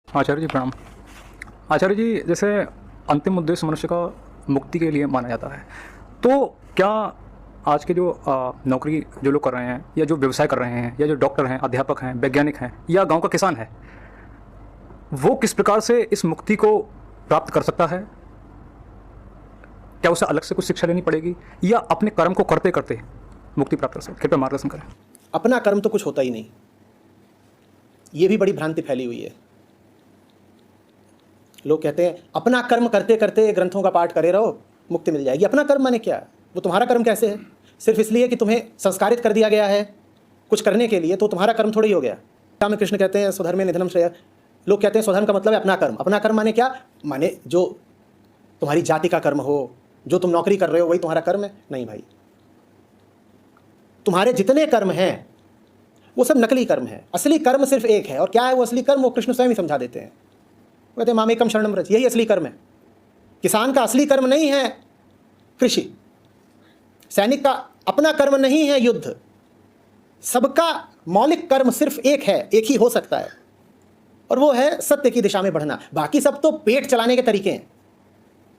आचार्य जी प्रणाम। आचार्य जी, जैसे अंतिम उद्देश्य मनुष्य का मुक्ति के लिए माना जाता है, तो क्या आज के जो नौकरी जो लोग कर रहे हैं या जो व्यवसाय कर रहे हैं या जो डॉक्टर हैं, अध्यापक हैं, वैज्ञानिक हैं या गांव का किसान है, वो किस प्रकार से इस मुक्ति को प्राप्त कर सकता है? क्या उसे अलग से कुछ शिक्षा लेनी पड़ेगी या अपने कर्म को करते करते मुक्ति प्राप्त कर सकते? कृपया मार्गदर्शन करें। अपना कर्म तो कुछ होता ही नहीं, ये भी बड़ी भ्रांति फैली हुई है। लोग कहते हैं अपना कर्म करते करते ग्रंथों का पाठ करे रहो, मुक्ति मिल जाएगी। अपना कर्म माने क्या? वो तुम्हारा कर्म कैसे है? सिर्फ इसलिए कि तुम्हें संस्कारित कर दिया गया है कुछ करने के लिए, तो तुम्हारा कर्म थोड़ी हो गया। गीता में कृष्ण कहते हैं स्वधर्मे निधनम श्रेयः। लोग कहते हैं स्वधर्म का मतलब है अपना कर्म। अपना कर्म माने क्या? माने जो तुम्हारी जाति का कर्म हो, जो तुम नौकरी कर रहे हो वही तुम्हारा कर्म है? नहीं भाई, तुम्हारे जितने कर्म हैं वो सब नकली कर्म है। असली कर्म सिर्फ एक है, और क्या है वो असली कर्म? वो कृष्ण स्वयं ही समझा देते हैं। कहते हैं मामेकम शरणम व्रज, यही असली कर्म है। किसान का असली कर्म नहीं है कृषि, सैनिक का अपना कर्म नहीं है युद्ध। सबका मौलिक कर्म सिर्फ एक है, एक ही हो सकता है, और वो है सत्य की दिशा में बढ़ना। बाकी सब तो पेट चलाने के तरीके हैं।